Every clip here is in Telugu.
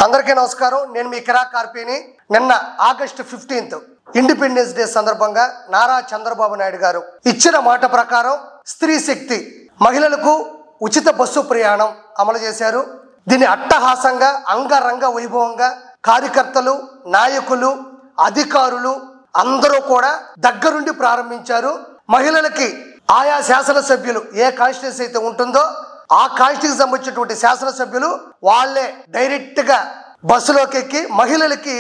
అందరికీ నమస్కారం. నేను మీ కిరా కార్పీని. నిన్న ఆగస్టు 15 ఇండిపెండెన్స్ డే సందర్భంగా నారా చంద్రబాబు నాయుడు గారు ఇచ్చిన మాట ప్రకారం స్త్రీ శక్తి మహిళలకు ఉచిత బస్సు ప్రయాణం అమలు చేశారు. దీన్ని అట్టహాసంగా అంగరంగ వైభవంగా కార్యకర్తలు, నాయకులు, అధికారులు అందరూ కూడా దగ్గరుండి ప్రారంభించారు. మహిళలకి ఆయా శాసనసభ్యులు ఏ కాన్స్టిట్యూన్సీ అయితే ఉంటుందో ఆ కాన్స్టిట్యూన్సీకి సంబంధించినటువంటి శాసనసభ్యులు వాళ్ళే డైరెక్ట్ గా బస్సులోకి ఎక్కి మహిళలకి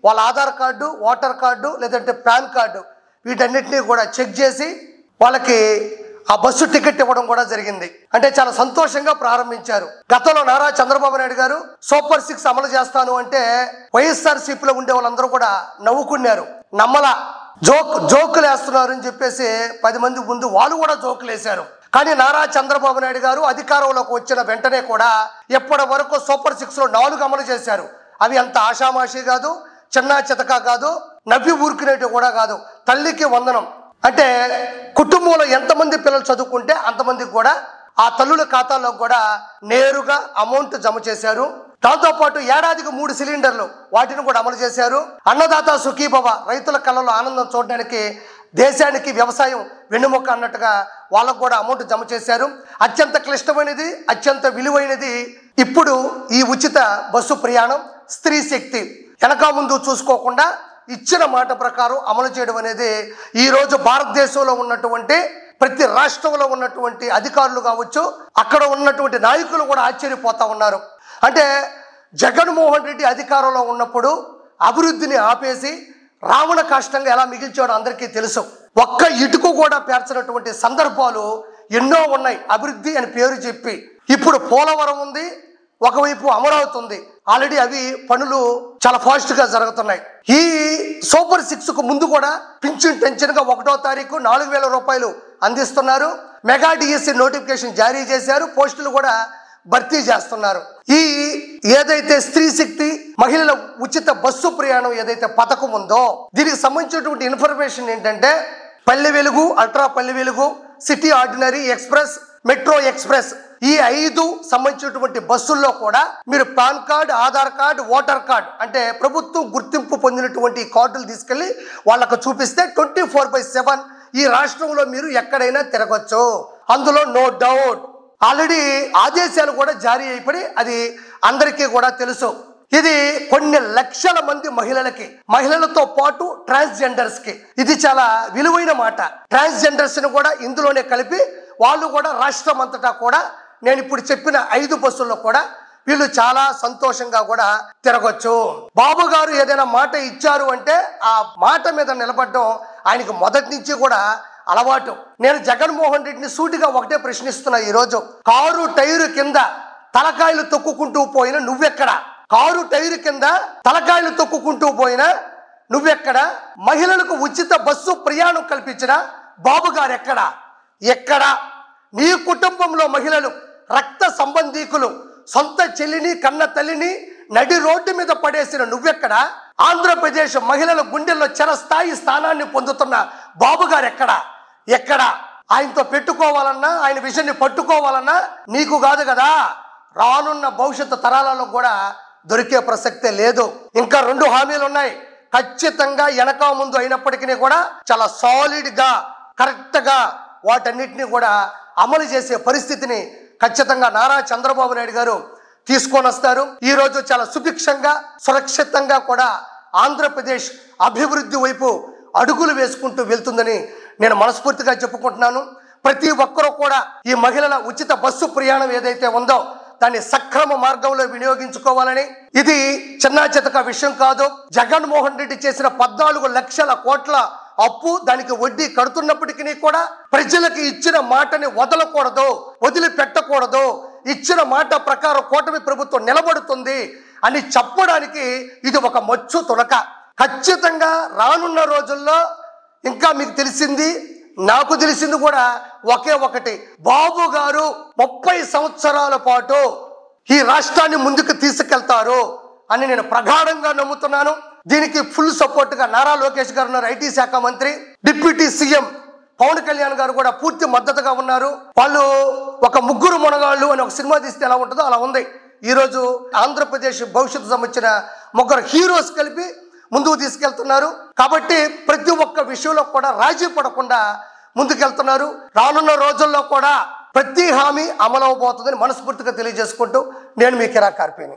వాళ్ళ ఆధార్ కార్డు, ఓటర్ కార్డు లేదంటే పాన్ కార్డు వీటన్నిటినీ కూడా చెక్ చేసి వాళ్ళకి ఆ బస్సు టికెట్ ఇవ్వడం కూడా జరిగింది. అంటే చాలా సంతోషంగా ప్రారంభించారు. గతంలో నారా చంద్రబాబు నాయుడు గారు సూపర్ 6 అమలు చేస్తాను అంటే వైఎస్ఆర్సీపీలో ఉండే వాళ్ళందరూ కూడా నవ్వుకున్నారు. నమ్మల జోకులు వేస్తున్నారు అని చెప్పేసి 10 మంది ముందు వాళ్ళు కూడా జోకులు వేశారు. కానీ నారా చంద్రబాబు నాయుడు గారు అధికారంలోకి వచ్చిన వెంటనే కూడా ఎప్పటి వరకు సూపర్ 6లో 4 అమలు చేశారు. అవి అంత ఆషామాషి కాదు, చిన్న చితక కాదు, నవ్వి ఊరుకునేటి కూడా కాదు. తల్లికి వందనం అంటే కుటుంబంలో ఎంతమంది పిల్లలు చదువుకుంటే అంతమందికి కూడా ఆ తల్లుల ఖాతాల్లో కూడా నేరుగా అమౌంట్ జమ చేశారు. దాంతోపాటు ఏడాదికి 3 సిలిండర్లు వాటిని కూడా అమలు చేశారు. అన్నదాత సుఖీభవ, రైతుల కళ్ళలో ఆనందం చూడడానికి దేశానికి వ్యవసాయం వెన్నుముక్క అన్నట్టుగా వాళ్ళకు కూడా అమౌంట్ జమ చేశారు. అత్యంత క్లిష్టమైనది, అత్యంత విలువైనది ఇప్పుడు ఈ ఉచిత బస్సు ప్రయాణం. స్త్రీ శక్తి వెనక ముందు చూసుకోకుండా ఇచ్చిన మాట ప్రకారం అమలు చేయడం అనేది ఈరోజు భారతదేశంలో ఉన్నటువంటి ప్రతి రాష్ట్రంలో ఉన్నటువంటి అధికారులు కావచ్చు, అక్కడ ఉన్నటువంటి నాయకులు కూడా ఆశ్చర్యపోతా ఉన్నారు. అంటే జగన్మోహన్ రెడ్డి అధికారంలో ఉన్నప్పుడు అభివృద్ధిని ఆపేసి రావణ కాష్టంగా ఎలా మిగిల్చాడో అందరికీ తెలుసు. ఒక్క ఇటుకు కూడా పేర్చినటువంటి సందర్భాలు ఎన్నో ఉన్నాయి. అభివృద్ధి అని పేరు చెప్పి ఇప్పుడు పోలవరం ఉంది, ఒకవైపు అమరావతి ఉంది. ఆల్రెడీ అవి పనులు చాలా ఫాస్ట్ గా జరుగుతున్నాయి. ఈ సూపర్ 6కు ముందు కూడా పింఛన్ టెన్షన్ గా 1వ తారీఖు 4,000 రూపాయలు అందిస్తున్నారు. మెగా డిఎస్సి నోటిఫికేషన్ జారీ చేశారు. పోస్టులు కూడా భర్తీ చేస్తున్నారు. ఈ ఏదైతే స్త్రీ శక్తి మహిళల ఉచిత బస్సు ప్రయాణం ఏదైతే పథకం ఉందో దీనికి సంబంధించినటువంటి ఇన్ఫర్మేషన్ ఏంటంటే Palle Velugu, ultra Palle Velugu, city ordinary express, metro express ఈ 5 సంబంధించినటువంటి బస్సుల్లో కూడా మీరు pan card, Aadhaar card, voter card అంటే ప్రభుత్వం గుర్తింపు పొందినటువంటి కార్డులు తీసుకెళ్లి వాళ్ళకు చూపిస్తే 24/7 ఈ రాష్ట్రంలో మీరు ఎక్కడైనా తిరగచ్చు. అందులో నో డౌట్ ఆల్రెడీ ఆదేశాలు కూడా జారీ అయిపోయి అది అందరికీ కూడా తెలుసు. ఇది కొన్ని లక్షల మంది మహిళలతో పాటు ట్రాన్స్జెండర్స్ కి ఇది చాలా విలువైన మాట. ట్రాన్స్జెండర్స్ ని కూడా ఇందులోనే కలిపి వాళ్ళు కూడా రాష్ట్రం అంతటా కూడా నేను ఇప్పుడు చెప్పిన 5 బస్సుల్లో కూడా వీళ్ళు చాలా సంతోషంగా కూడా తిరగొచ్చు. బాబు గారు ఏదైనా మాట ఇచ్చారు అంటే ఆ మాట మీద నిలబడడం ఆయనకి మొదటి నుంచి కూడా అలవాటు. నేను జగన్మోహన్ రెడ్డిని సూటిగా ఒకటే ప్రశ్నిస్తున్నా ఈరోజు. కారు టైరు కింద తలకాయలు తొక్కుకుంటూ పోయిన నువ్వెక్కడా? కారు టైరు కింద తలకాయలు తొక్కుకుంటూ పోయిన నువ్వెక్కడా? మహిళలకు ఉచిత బస్సు ప్రయాణం కల్పించిన బాబు గారు ఎక్కడా? నీ కుటుంబంలో మహిళలు, రక్త సంబంధీకులు, సొంత చెల్లిని కన్న తల్లిని నడి రోడ్డు మీద పడేసిన నువ్వెక్కడా? ఆంధ్రప్రదేశ్ మహిళల గుండెల్లో చిరస్థాయి స్థానాన్ని పొందుతున్న బాబు గారు ఎక్కడా? ఆయనతో పెట్టుకోవాలన్నా, ఆయన విషయాన్ని పట్టుకోవాలన్నా నీకు కాదు కదా, రానున్న భవిష్యత్తు తరాలలో కూడా దొరికే ప్రసక్తే లేదు. ఇంకా 2 హామీలు ఉన్నాయి. ఖచ్చితంగా వెనక ముందు అయినప్పటికీ కూడా చాలా సాలిడ్ గా కరెక్ట్ గా వాటన్నిటిని కూడా అమలు చేసే పరిస్థితిని ఖచ్చితంగా నారా చంద్రబాబు నాయుడు గారు తీసుకొని వస్తారు. ఈ రోజు చాలా సుభిక్షంగా, సురక్షితంగా కూడా ఆంధ్రప్రదేశ్ అభివృద్ధి వైపు అడుగులు వేసుకుంటూ వెళ్తుందని నేను మనస్ఫూర్తిగా చెప్పుకుంటున్నాను. ప్రతి ఒక్కరూ కూడా ఈ మహిళల ఉచిత బస్సు ప్రయాణం ఏదైతే ఉందో దాన్ని సక్రమ మార్గంలో వినియోగించుకోవాలని. ఇది చిన్న చితక విషయం కాదు. జగన్మోహన్ రెడ్డి చేసిన 14 లక్షల కోట్ల అప్పు, దానికి వడ్డీ కడుతున్నప్పటికీ కూడా ప్రజలకు ఇచ్చిన మాటని వదిలిపెట్టకూడదు. ఇచ్చిన మాట ప్రకారం కూటమి ప్రభుత్వం నిలబడుతుంది అని చెప్పడానికి ఇది ఒక మచ్చు తునక. ఖచ్చితంగా రానున్న రోజుల్లో ఇంకా మీకు తెలిసింది, నాకు తెలిసింది కూడా ఒకే ఒకటి, బాబు గారు 30 సంవత్సరాల పాటు ఈ రాష్ట్రాన్ని ముందుకు తీసుకెళ్తారు అని నేను ప్రగాఢంగా నమ్ముతున్నాను. దీనికి ఫుల్ సపోర్ట్ గా నారా లోకేష్ గారు ఉన్నారు, ఐటీ శాఖ మంత్రి. డిప్యూటీ సీఎం పవన్ కళ్యాణ్ గారు కూడా పూర్తి మద్దతుగా ఉన్నారు. వాళ్ళు ఒక ముగ్గురు మునగాళ్ళు అని ఒక సినిమా తీస్తే ఎలా ఉంటుందో అలా ఉంది. ఈరోజు ఆంధ్రప్రదేశ్ భవిష్యత్తు సంబంధించిన ముగ్గురు హీరోస్ కలిపి ముందుకు తీసుకెళ్తున్నారు. కాబట్టి ప్రతి ఒక్క విషయంలో కూడా రాజీ పడకుండా ముందుకెళ్తున్నారు. రానున్న రోజుల్లో కూడా ప్రతి హామీ అమలవబోతుందని మనస్ఫూర్తిగా తెలియజేసుకుంటూ నేను మీ కిరా కార్పేని.